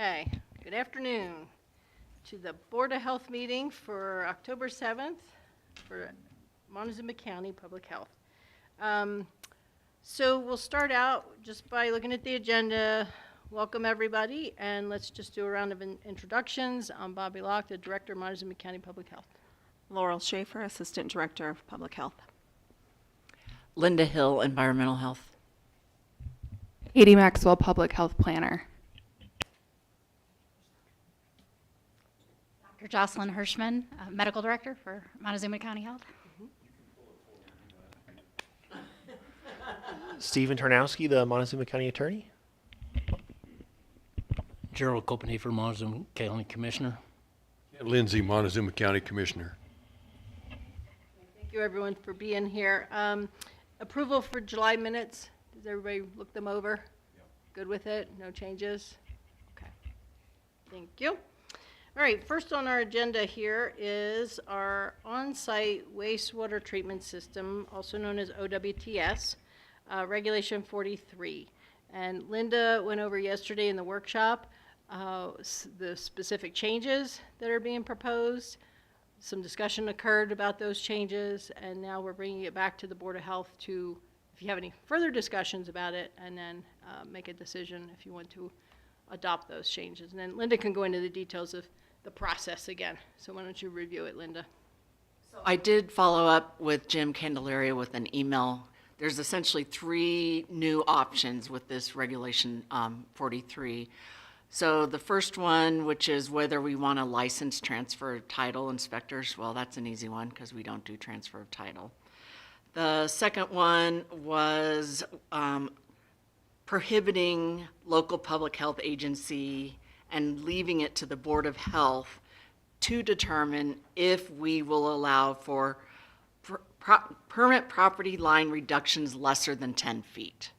Okay, good afternoon to the Board of Health meeting for October 7th for Montezuma County Public Health. So we'll start out just by looking at the agenda. Welcome everybody, and let's just do a round of introductions. I'm Bobby Locke, the Director of Montezuma County Public Health. Laurel Schaefer, Assistant Director of Public Health. Linda Hill, Environmental Health. Katie Maxwell, Public Health Planner. Dr. Jocelyn Hirschman, Medical Director for Montezuma County Health. Stephen Tarnowski, the Montezuma County Attorney. Gerald Copenhaver, Montezuma County Commissioner. Lindsay, Montezuma County Commissioner. Thank you everyone for being here. Approval for July minutes. Does everybody look them over? Yep. Good with it? No changes? Okay. Thank you. All right, first on our agenda here is our on-site wastewater treatment system, also known as OWTS, Regulation 43. And Linda went over yesterday in the workshop the specific changes that are being proposed. Some discussion occurred about those changes, and now we're bringing it back to the Board of Health to, if you have any further discussions about it, and then make a decision if you want to adopt those changes. And then Linda can go into the details of the process again. So why don't you review it, Linda? So I did follow up with Jim Candelaria with an email. There's essentially three new options with this Regulation 43. So the first one, which is whether we want to license transfer of title inspectors, well, that's an easy one because we don't do transfer of title. The second one was prohibiting local public health agency and leaving it to the Board of Health to determine if we will allow for permanent property line reductions lesser than 10 feet.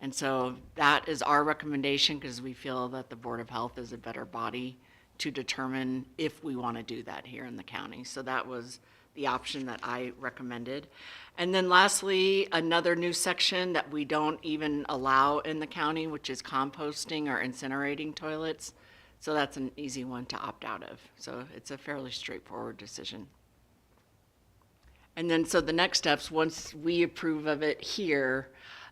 And so that is our recommendation because we feel that the Board of Health is a better body to determine if we want to do that here in the county. So that was the option that I recommended. And then lastly, another new section that we don't even allow in the county, which is composting or incinerating toilets. So that's an easy one to opt out of. So it's a fairly straightforward decision. And then so the next steps, once we approve of it here,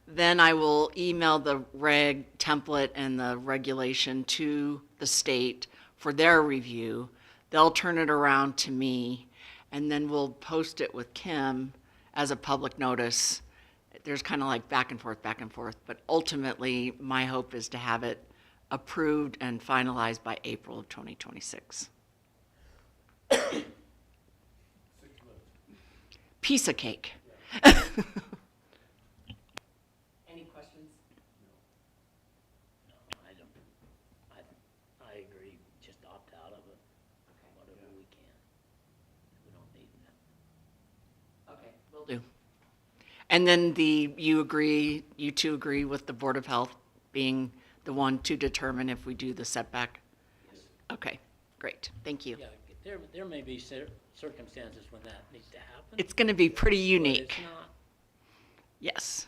then I will email the reg template and the regulation to the state for their review. They'll turn it around to me, and then we'll post it with Kim as a public notice. There's kind of like back and forth, but ultimately my hope is to have it approved and finalized by April of 2026. Piece of cake. Any questions? No, I don't. I agree. Just opt out of it. Okay. Whatever we can. We don't need that. Okay, will do. And then you two agree with the Board of Health being the one to determine if we do the setback? Yes. Okay, great, thank you. Yeah, there may be circumstances when that needs to happen. It's gonna be pretty but unique. It's not. Yes,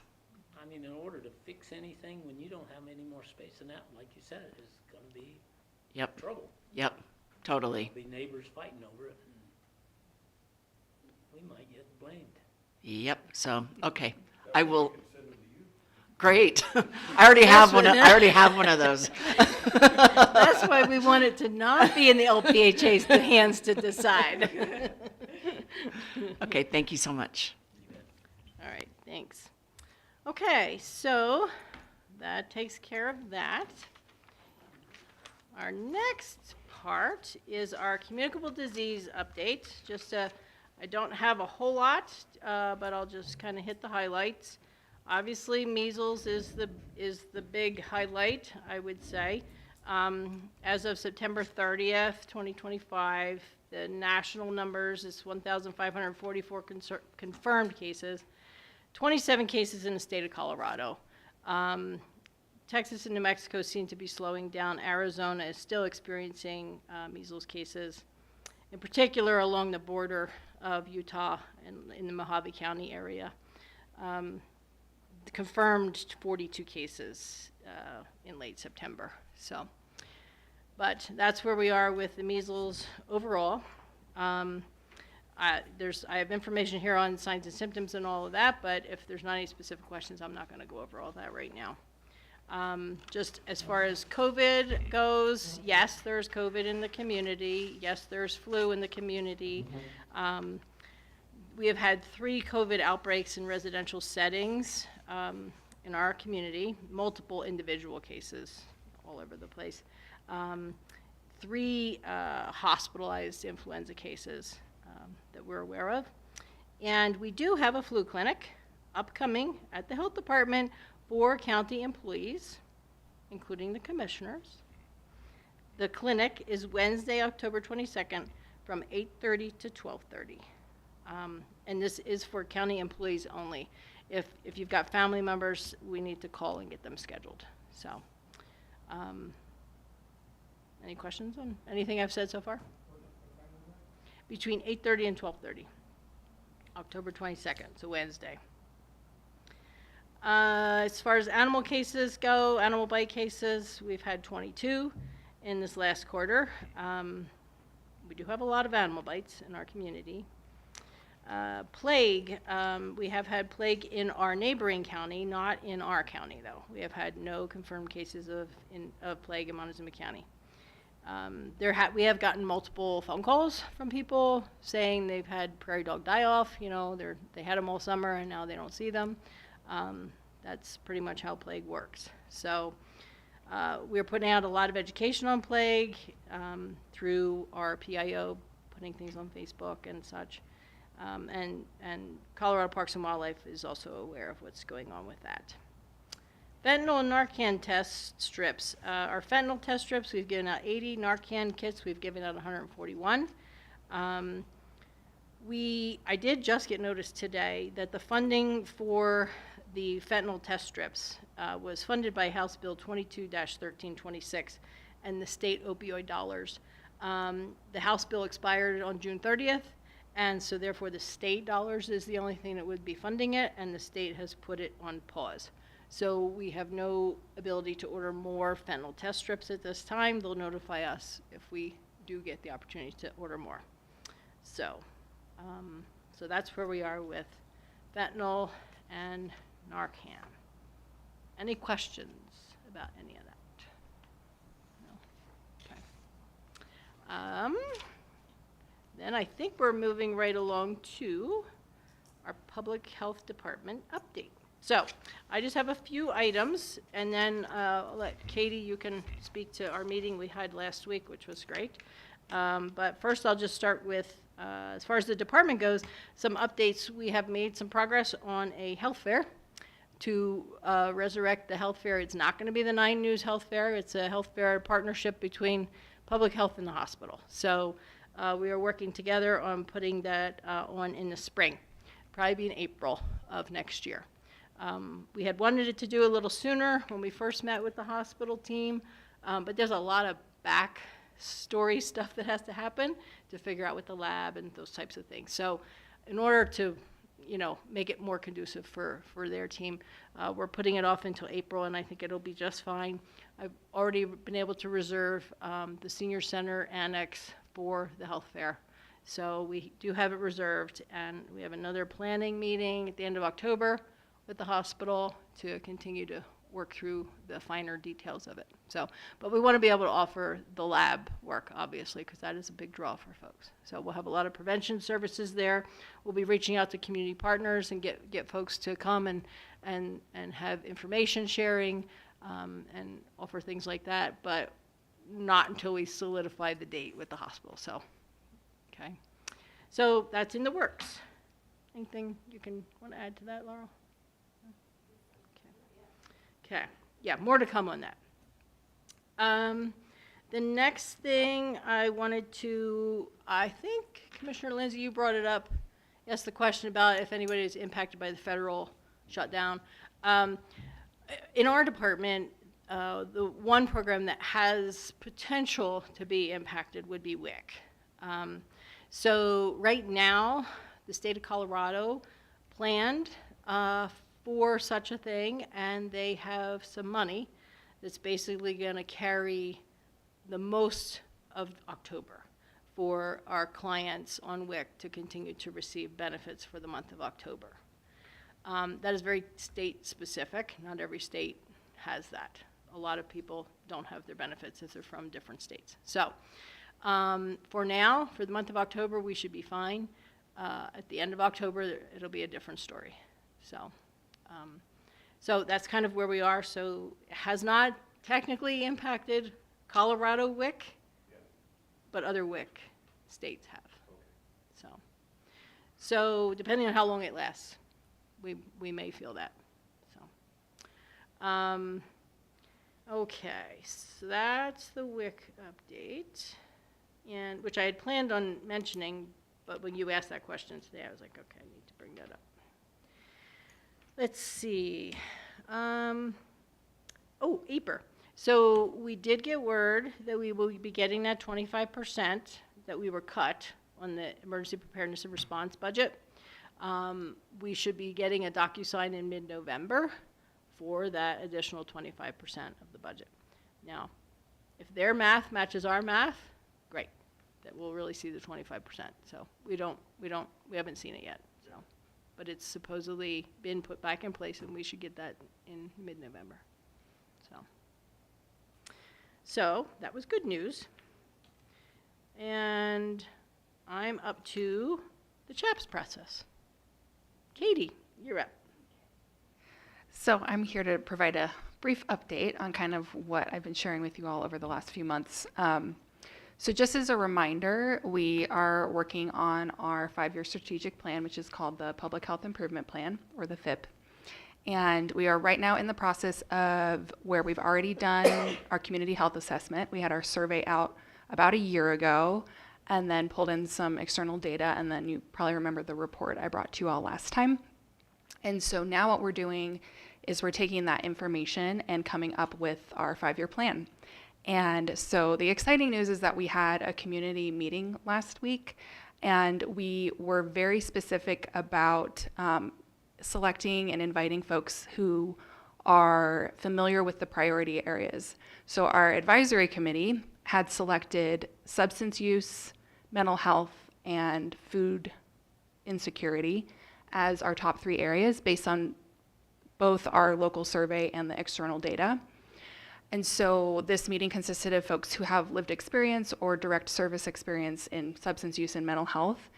I mean, in order to fix anything, when you don't have any more space than that, like you said, it's gonna be yep, trouble. yep, totally. There'll be neighbors fighting over it, and we might get blamed. Yep, so, okay, I will. Great, I already have one of those. That's why we want it to not be in the LPHA's hands to decide. Okay, thank you so much. All right, thanks. Okay, so that takes care of that. Our next part is our communicable disease update. I don't have a whole lot, but I'll just kind of hit the highlights. Obviously, measles is the big highlight, I would say. As of September 30th, 2025, the national numbers is 1,544 confirmed cases, 27 cases in the state of Colorado. Texas and New Mexico seem to be slowing down. Arizona is still experiencing measles cases, in particular along the border of Utah and in the Mojave County area. Confirmed 42 cases in late September. So But that's where we are with the measles overall. I have information here on signs and symptoms and all of that, but if there's not any specific questions, I'm not going to go over all that right now. Just as far as COVID goes, yes, there's COVID in the community. Yes, there's flu in the community. We have had 3 COVID outbreaks in residential settings in our community, multiple individual cases all over the place. 3 hospitalized influenza cases that we're aware of. And we do have a flu clinic upcoming at the health department for county employees, including the commissioners. The clinic is Wednesday, October 22nd from 8:30 to 12:30. And this is for county employees only. If you've got family members, we need to call and get them scheduled. So, any questions on anything I've said so far? Between 8:30 and 12:30, October 22nd, it's a Wednesday. As far as animal cases go, animal bite cases, we've had 22 in this last quarter. We do have a lot of animal bites in our community. Plague, we have had plague in our neighboring county, not in our county though. We have had no confirmed cases of plague in Montezuma County. We have gotten multiple phone calls from people saying they've had prairie dog die-off. You know, they had them all summer and now they don't see them. That's pretty much how plague works. So we're putting out a lot of education on plague through our PIO, putting things on Facebook and such. And Colorado Parks and Wildlife is also aware of what's going on with that. Fentanyl and Narcan test strips. Our fentanyl test strips, we've given out 80. Narcan kits, we've given out 141. I did just get notice today that the funding for the fentanyl test strips was funded by House Bill 22-1326 and the state opioid dollars. The House bill expired on June 30th, and so therefore the state dollars is the only thing that would be funding it, and the state has put it on pause. So we have no ability to order more fentanyl test strips at this time. They'll notify us if we do get the opportunity to order more. So, so that's where we are with fentanyl and Narcan. Any questions about any of that? No? Okay. Then I think we're moving right along to our public health department update. So I just have a few items, and then I'll let Katie, you can speak to our meeting we had last week, which was great. But first I'll just start with, as far as the department goes, some updates. We have made some progress on a health fair to resurrect the health fair. It's not going to be the 9 News health fair. It's a health fair partnership between public health and the hospital. So we are working together on putting that on in the spring, probably be in April of next year. We had wanted it to do a little sooner when we first met with the hospital team, but there's a lot of backstory stuff that has to happen to figure out with the lab and those types of things. So in order to, you know, make it more conducive for their team, we're putting it off until April, and I think it'll be just fine. I've already been able to reserve the senior center annex for the health fair. So we do have it reserved, and we have another planning meeting at the end of October with the hospital to continue to work through the finer details of it. So, but we want to be able to offer the lab work, obviously, because that is a big draw for folks. So we'll have a lot of prevention services there. We'll be reaching out to community partners and get folks to come and have information sharing and offer things like that, but not until we solidify the date with the hospital. So, okay. So that's in the works. Anything you want to add to that, Laurel? Okay, yeah, more to come on that. The next thing I wanted to, I think, Commissioner Lindsay, you brought it up, asked the question about if anybody is impacted by the federal shutdown. In our department, the one program that has potential to be impacted would be WIC. So right now, the state of Colorado planned for such a thing, and they have some money that's basically going to carry the most of October for our clients on WIC to continue to receive benefits for the month of October. That is very state-specific. Not every state has that. A lot of people don't have their benefits if they're from different states. So for now, for the month of October, we should be fine. At the end of October, it'll be a different story. So that's kind of where we are. So it has not technically impacted Colorado WIC, but other WIC states have. So depending on how long it lasts, we may feel that. So, okay, so that's the WIC update, and which I had planned on mentioning, but when you asked that question today, I was like, okay, I need to bring that up. Let's see. Oh, APR. So we did get word that we will be getting that 25% that we were cut on the emergency preparedness and response budget. We should be getting a DocuSign in mid-November for that additional 25% of the budget. Now, if their math matches our math, great. That we'll really see the 25%. So we haven't seen it yet. So, but it's supposedly been put back in place, and we should get that in mid-November. So that was good news. And I'm up to the CHAPS process. Katie, you're up. So I'm here to provide a brief update on kind of what I've been sharing with you all over the last few months. So just as a reminder, we are working on our 5-year strategic plan, which is called the Public Health Improvement Plan, or the FIP. And we are right now in the process of where we've already done our community health assessment. We had our survey out about a year ago and then pulled in some external data. And then you probably remember the report I brought to you all last time. And so now what we're doing is we're taking that information and coming up with our 5-year plan. And so the exciting news is that we had a community meeting last week, and we were very specific about selecting and inviting folks who are familiar with the priority areas. So our advisory committee had selected substance use, mental health, and food insecurity as our top 3 areas based on both our local survey and the external data. And so this meeting consisted of folks who have lived experience or direct service experience in substance use and mental health.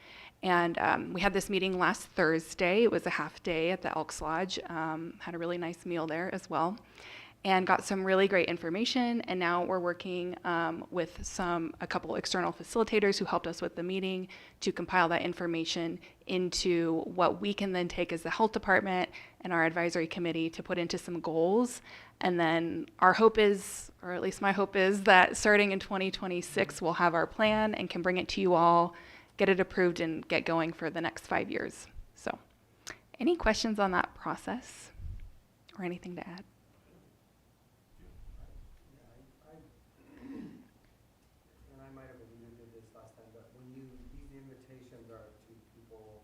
And we had this meeting last Thursday. It was a half day at the Elks Lodge. Had a really nice meal there as well, and got some really great information. And now we're working with a couple external facilitators who helped us with the meeting to compile that information into what we can then take as the health department and our advisory committee to put into some goals. And then our hope is, or at least my hope is, that starting in 2026, we'll have our plan and can bring it to you all, get it approved, and get going for the next 5 years. So, any questions on that process or anything to add? And I might have alluded to this last time, but when these invitations are to people,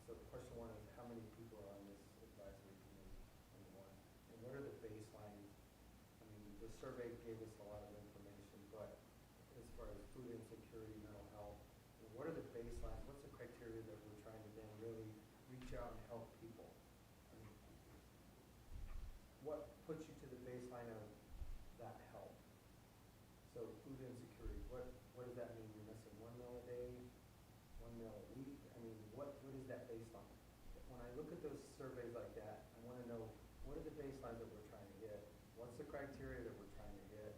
so question 1 is how many people are on this advisory committee, number 1, and what are the baselines? I mean, the survey gave us a lot of information, but as far as food insecurity, mental health, what are the baselines? What's the criteria that we're trying to then really reach out and help people? I mean, what puts you to the baseline of that help? So food insecurity, what does that mean? You're missing 1 meal a day, 1 meal a week? I mean, what is that based on? When I look at those surveys like that, I want to know, what are the baselines that we're trying to hit? What's the criteria that we're trying to hit?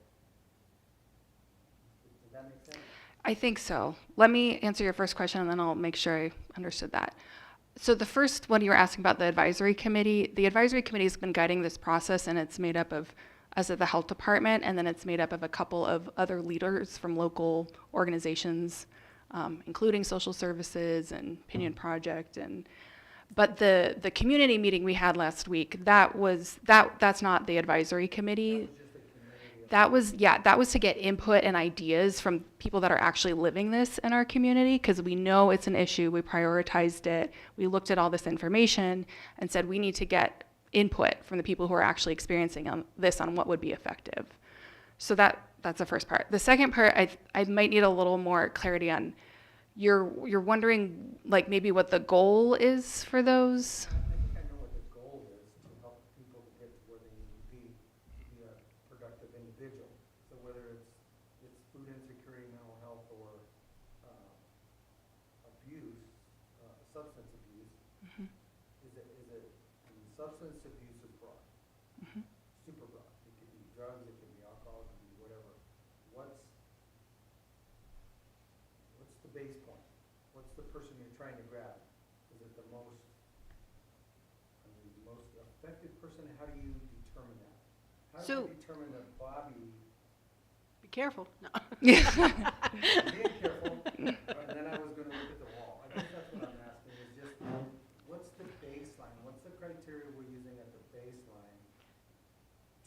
Does that make sense? I think so. Let me answer your first question, and then I'll make sure I understood that. So the first one you were asking about the advisory committee has been guiding this process, and it's made up of us at the health department, and then it's made up of a couple of other leaders from local organizations, including social services and Pinion Project. But the community meeting we had last week, that's not the advisory committee. That was to get input and ideas from people that are actually living this in our community, because we know it's an issue. We prioritized it. We looked at all this information and said we need to get input from the people who are actually experiencing this on what would be effective. So That's the first part. The second part, I might need a little more clarity on. You're wondering, like, maybe what the goal is for those? I think I know what the goal is, to help people to get to where they need to be a productive individual. So whether it's food insecurity, mental health, or abuse, substance abuse, is it, I mean, substance abuse is broad, super broad. It could be drugs, it could be alcohol, it could be whatever. What's the base point? What's the person you're trying to grab? Is it the most affected person? How do you determine that? How do So- you determine that Bobby, Be careful. No. being careful, and then I was gonna look at the wall. I guess that's what I'm asking, is just, what's the baseline? What's the criteria we're using at the baseline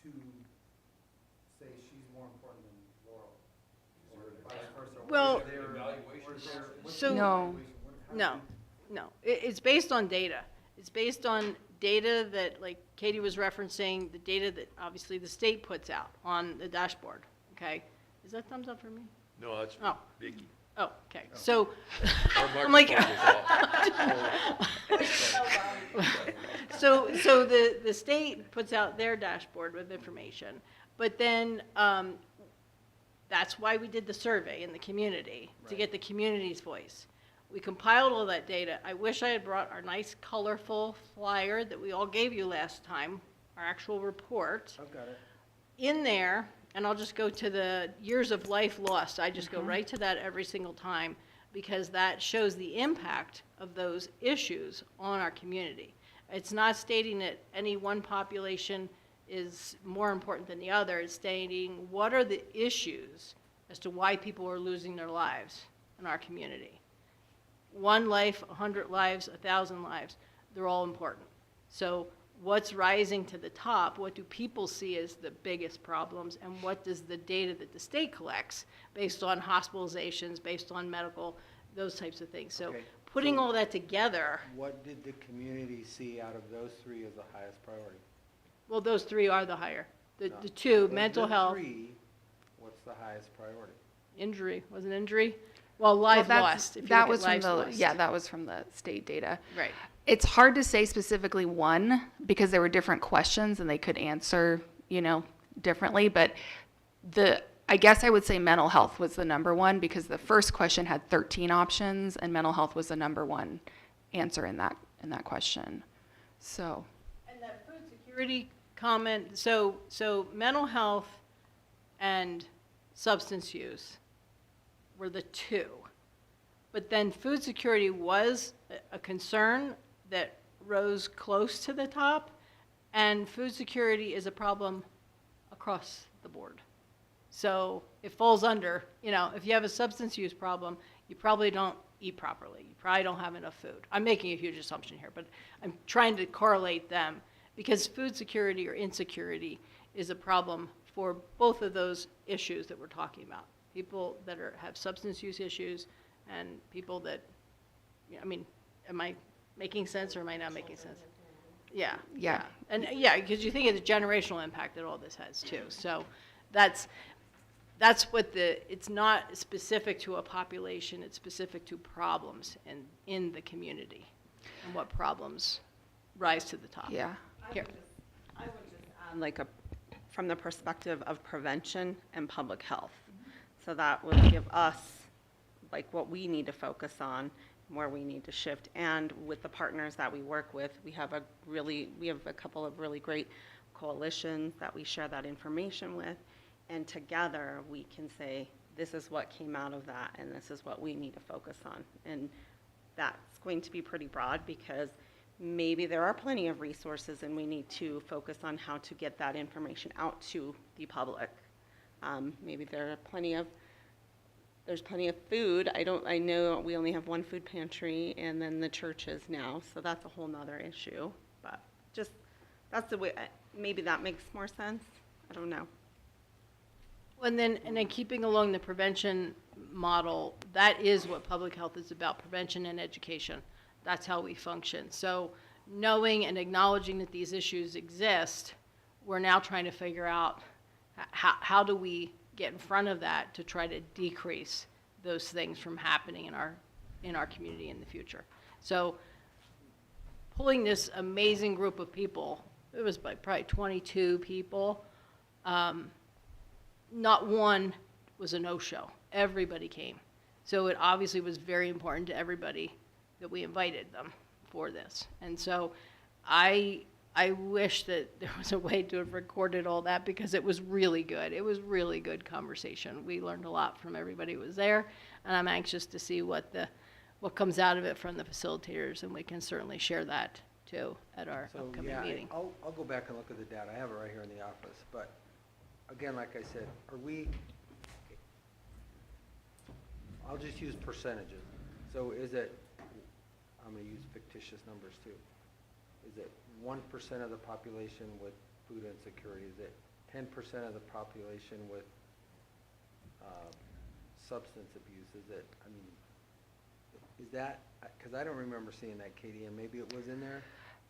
to say she's more important than Laurel? Or vice versa? Or Well- is there- or is there- what's So- the No. evaluation? How do No, we- no. It's based on data. It's based on data that, like Katie was referencing, the data that obviously the state puts out on the dashboard, okay? Is that thumbs up for me? No, that's Oh. Vicky. Oh, okay. So, Our I'm like, microphone was off. so the state puts out their dashboard with information, but then that's why we did the survey in the community, to get the community's voice. We compiled all that data. I wish I had brought our nice colorful flyer that we all gave you last time, our actual report. I've got it. In there, and I'll just go to the years of life lost. I just go right to that every single time, because that shows the impact of those issues on our community. It's not stating that any one population is more important than the other. It's stating what are the issues as to why people are losing their lives in our community. 1 life, 100 lives, 1,000 lives, they're all important. So what's rising to the top? What do people see as the biggest problems? And what does the data that the state collects based on hospitalizations, based on medical, those types of things? So Okay, putting so- all that together, What did the community see out of those three as the highest priority? well, those 3 are the higher. The No. two, Of mental the health, three, what's the highest priority? injury, was it injury? Well, Well, lives that's- lost, if you that look was at from lives the lost. yeah, that was from the state data. Right. It's hard to say specifically one because there were different questions and they could answer, differently. But I guess I would say mental health was the number one because the first question had 13 options and mental health was the number one answer in that question. So, And that food security comment, so mental health and substance use were the 2. But then food security was a concern that rose close to the top, and food security is a problem across the board. So it falls under, if you have a substance use problem, you probably don't eat properly. You probably don't have enough food. I'm making a huge assumption here, but I'm trying to correlate them because food security or insecurity is a problem for both of those issues that we're talking about. People that have substance use issues and people that, am I making sense or am I not making sense? Yeah. Yeah. And because you think of the generational impact that all this has too. So that's what it's not specific to a population, it's specific to problems in the community and what problems rise to the top. yeah. Here. I would just add from the perspective of prevention and public health. So that would give us what we need to focus on, where we need to shift. And with the partners that we work with, we have a couple of really great coalitions that we share that information with. And together we can say, this is what came out of that and this is what we need to focus on. And that's going to be pretty broad because maybe there are plenty of resources and we need to focus on how to get that information out to the public. Maybe there's plenty of food. I know we only have one food pantry and then the churches now, so that's a whole nother issue. But just, that's the way, maybe that makes more sense. I don't know. And then keeping along the prevention model, that is what public health is about, prevention and education. That's how we function. So knowing and acknowledging that these issues exist, we're now trying to figure out how do we get in front of that to try to decrease those things from happening in our community in the future. So pulling this amazing group of people, it was by probably 22 people, not one was a no-show. Everybody came. So it obviously was very important to everybody that we invited them for this. And so I wish that there was a way to have recorded all that because it was really good. It was really good conversation. We learned a lot from everybody who was there, and I'm anxious to see what comes out of it from the facilitators, and we can certainly share that too at our So, upcoming yeah, meeting. I'll go back and look at the data. I have it right here in the office, but again, like I said, I'll just use percentages. So is it, I'm gonna use fictitious numbers too. Is it 1% of the population with food insecurity? Is it 10% of the population with substance abuse? Is it, I mean, is that, because I don't remember seeing that, Katie, and maybe it was in there.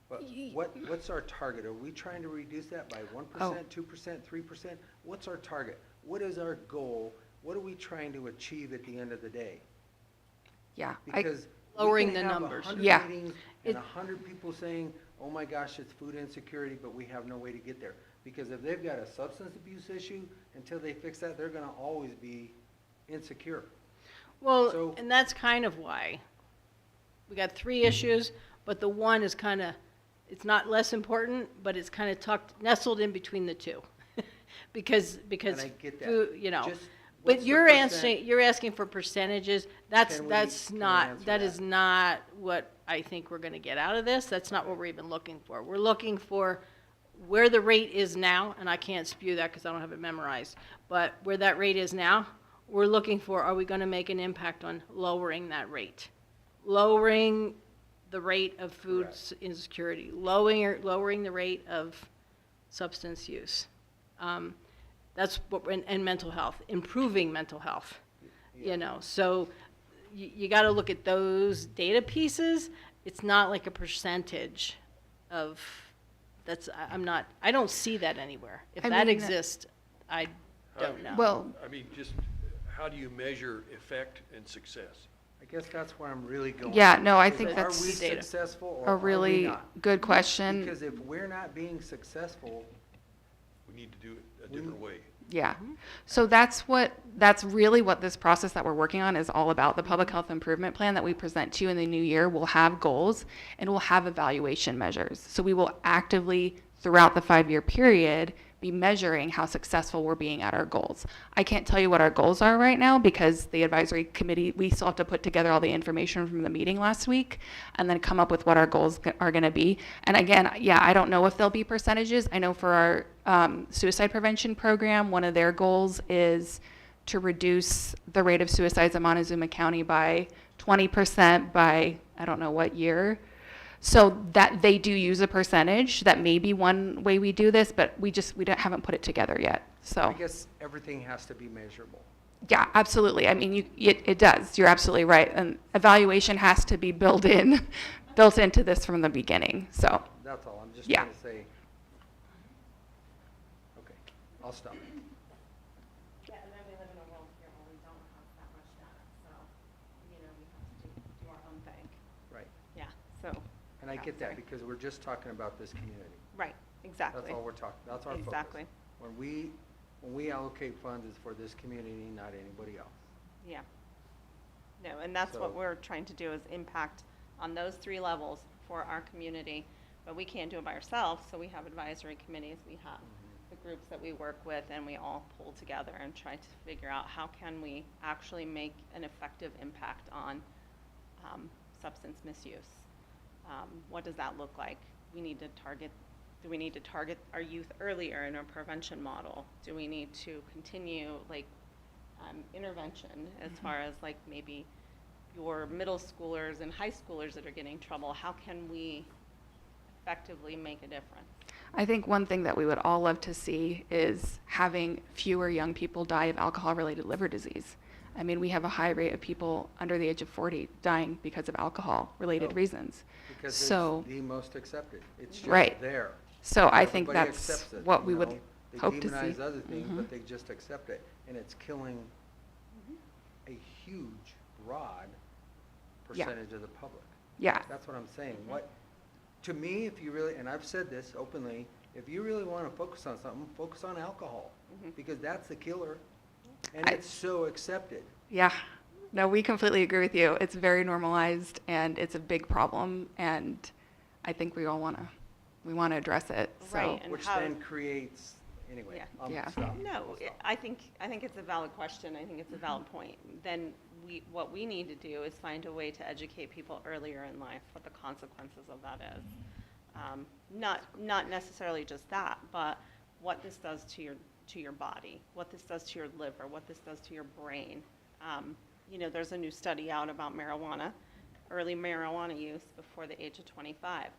But what's our target? Are we trying to reduce that by 1%, 2%, 3%? What's our target? What is our goal? What are we trying to achieve at the end of the day? Yeah. Because Lowering we can the have numbers. 100 Yeah. meetings and 100 people saying, oh my gosh, it's food insecurity, but we have no way to get there. Because if they've got a substance abuse issue, until they fix that, they're gonna always be insecure. Well, So- and that's kind of why. We got 3 issues, but the one is kind of, it's not less important, but it's kind of nestled in between the 2. because And I get that. food, you know. Just But what's the you're asking for percentages. That's Can we that's answer not that that? is not what I think we're going to get out of this. That's not what we're even looking for. We're looking for where the rate is now, and I can't spew that because I don't have it memorized. But where that rate is now, we're looking for, are we going to make an impact on lowering that rate? Lowering the rate of food insecurity, lowering the rate of substance use. That's what, and mental health, improving mental health, you know. So you got to look at those data pieces. It's not like a percentage of, I don't see that anywhere. If I that mean, exists, I don't know. Well, I mean, just how do you measure effect and success? I guess that's where I'm really going. Yeah, no, I Is think Are that's we data. successful or a are we really not? good question. Because if we're not being successful, We need to do it a different way. Yeah. So that's really what this process that we're working on is all about. The public health improvement plan that we present to you in the new year will have goals and will have evaluation measures. So we will actively, throughout the 5-year period, be measuring how successful we're being at our goals. I can't tell you what our goals are right now because the advisory committee, we still have to put together all the information from the meeting last week and then come up with what our goals are going to be. And again, yeah, I don't know if there'll be percentages. I know for our suicide prevention program, one of their goals is to reduce the rate of suicides in Montezuma County by 20% by, I don't know what year. So that they do use a percentage. That may be one way we do this, but haven't put it together yet. I So guess everything has to be measurable. yeah, absolutely. I mean, it does. You're absolutely right. And evaluation has to be built into this from the beginning. So That's all. I'm just Yeah. trying to say. Okay, I'll stop. Yeah, and then we live in a world here where we don't have that much data, so, you know, we have to do our own thing. Right. Yeah, so, And I get sorry. that because we're just talking about this community. right, exactly. That's all we're talking, that's our focus. Exactly. When we allocate funds, it's for this community, not anybody else. Yeah. No, and that's what So- we're trying to do is impact on those 3 levels for our community. But we can't do it by ourselves, so we have advisory committees, we have the groups that we work with, and we all pull together and try to figure out how can we actually make an effective impact on substance misuse. What does that look like? Do we need to target our youth earlier in our prevention model? Do we need to continue intervention as far as maybe your middle schoolers and high schoolers that are getting in trouble? How can we effectively make a difference? I think one thing that we would all love to see is having fewer young people die of alcohol-related liver disease. I mean, we have a high rate of people under the age of 40 dying because of alcohol-related Oh. reasons. Because So- it's the most accepted. It's just Right. there. So I think Everybody that's accepts it, what you we would know? hope to They demonize see. other things, Mhm. but they just accept it. and it's killing a huge, broad Yeah. percentage of the public. Yeah. That's what I'm saying. What, to me, if you really, and I've said this openly, if you really want to focus on something, focus on alcohol, because that's the killer, and it's so accepted. Yeah. No, we completely agree with you. It's very normalized and it's a big problem, and I think we all want to address it. So. Right. And Which how- then creates, anyway, Yeah. I'll Yeah. stop. No, I'll stop. I think it's a valid question. I think it's a valid point. Then what we need to do is find a way to educate people earlier in life what the consequences of that is. Not necessarily just that, but what this does to your body, what this does to your liver, what this does to your brain. You know, there's a new study out about marijuana, early marijuana use before the age of 25.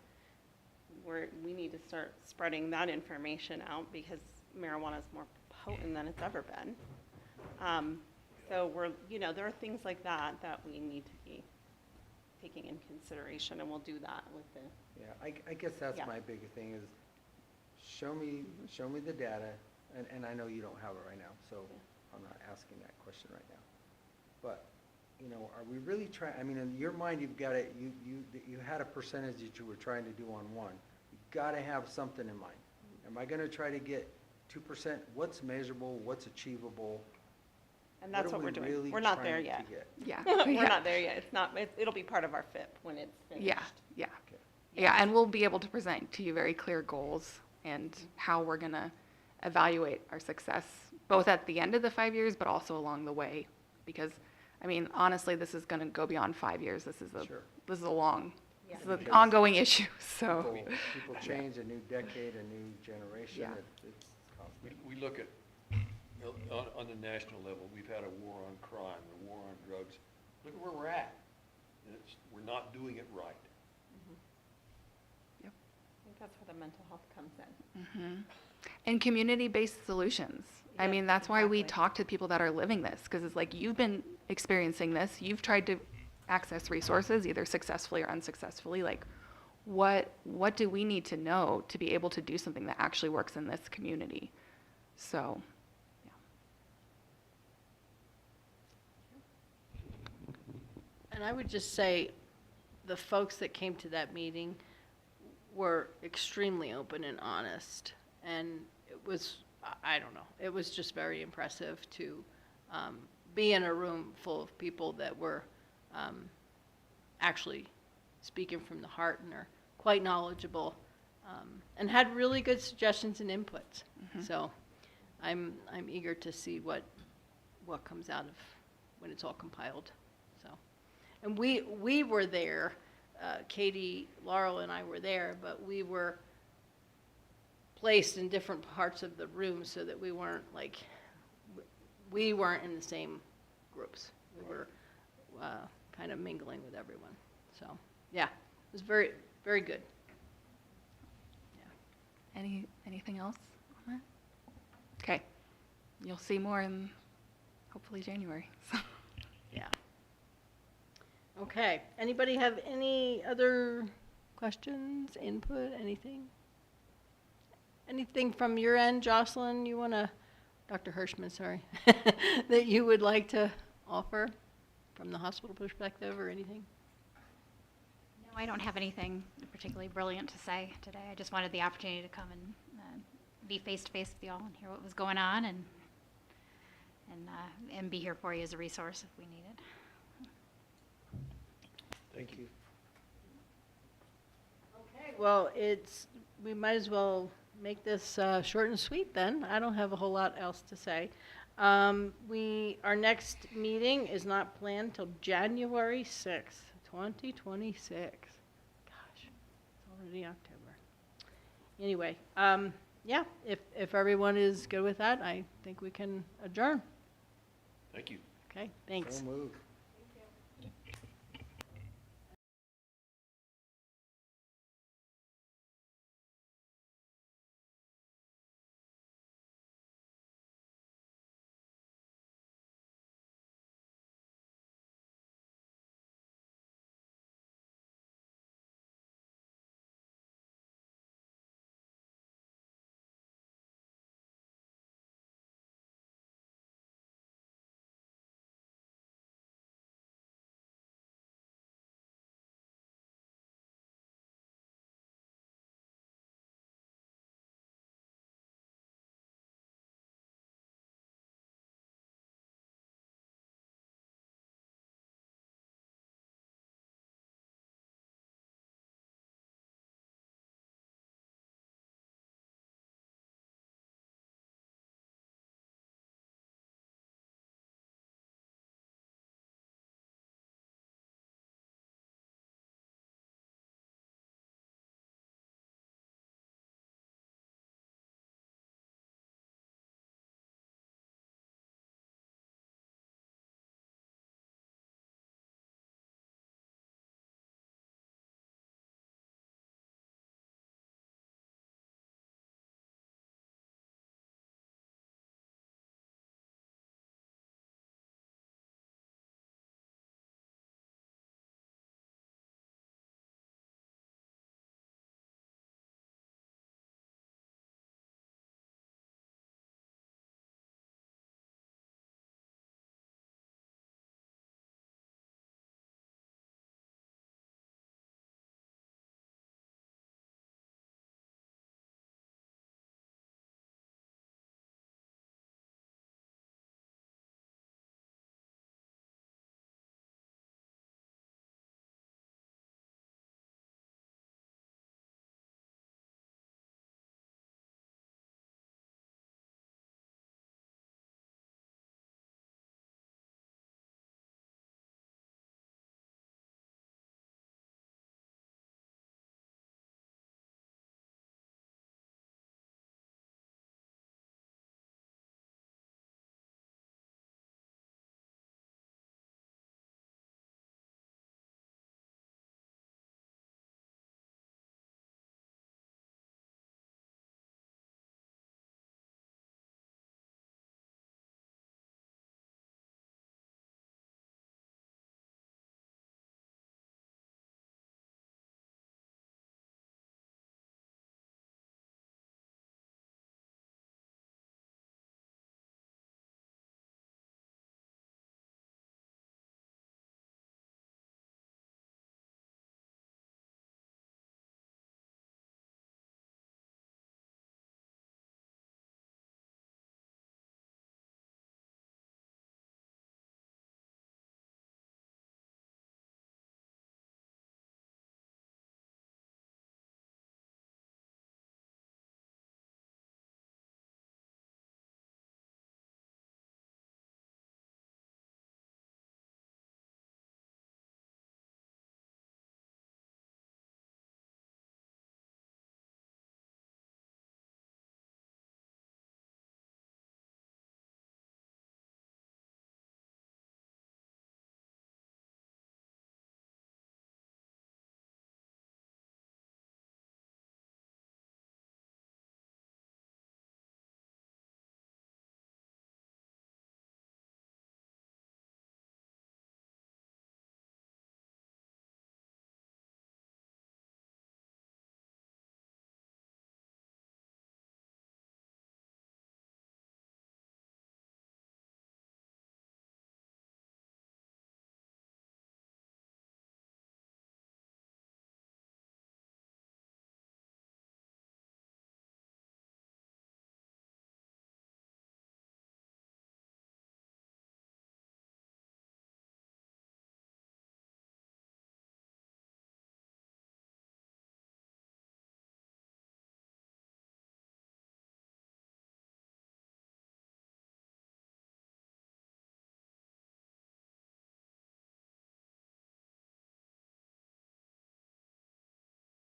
We need to start spreading that information out because marijuana is more potent than it's ever been. So there are things like that we need to be taking in consideration, and we'll do that with the. Yeah, I guess that's Yeah. my big thing is, show me the data, and I know you don't have it right now, so I'm not asking that question right now. But, you know, are we really trying, I mean, in your mind, you've got it, you had a percentage that you were trying to do on one. You've got to have something in mind. Am I going to try to get 2%? What's measurable? What's achievable? And that's what are we're we doing. really We're not there trying to yet. get? Yeah. We're Yeah. not there yet. It'll be part of our FIP when it's finished. Yeah. Yeah. Okay. Yeah, and we'll be able to present to you very clear goals and how we're going to evaluate our success, both at the end of the 5 years, but also along the way. Because, I mean, honestly, this is going to go beyond 5 years. This is Sure. this is a long, Yeah. this is an Because ongoing issue. So, People change, a new decade, a new generation. Yeah. It's constant. We look at, on the national level, we've had a war on crime, a war on drugs. Look at where we're at. And we're not doing it right. I think that's where the mental health comes in. and community-based solutions. I Yeah, mean, that's why we exactly. talk to people that are living this, because it's like you've been experiencing this. You've tried to access resources, either successfully or unsuccessfully. Like, what do we need to know to be able to do something that actually works in this community? So, yeah. And I would just say, the folks that came to that meeting were extremely open and honest. And it was, I don't know, it was just very impressive to be in a room full of people that were actually speaking from the heart and are quite knowledgeable and had really good suggestions and inputs. So I'm eager to see what comes out of when it's all compiled. So, and we were there. Katie, Laurel, and I were there, but we were placed in different parts of the room so that we weren't in the same groups. We were kind of mingling with everyone. So, yeah, it was very, very good. Yeah. Anything else on that? Okay. You'll see more in hopefully January. So. Yeah. Okay. Anybody have any other questions, input, anything? Anything from your end, Jocelyn, you want to, Dr. Hirschman, sorry, that you would like to offer from the hospital perspective or anything? No, I don't have anything particularly brilliant to say today. I just wanted the opportunity to come and be face-to-face with y'all and hear what was going on and be here for you as a resource if we need it. Thank you. Okay, well, we might as well make this short and sweet then. I don't have a whole lot else to say. Our next meeting is not planned till January 6th, 2026. Gosh, it's already October. Anyway, yeah, if everyone is good with that, I think we can adjourn. Thank you. Okay, thanks. So moved.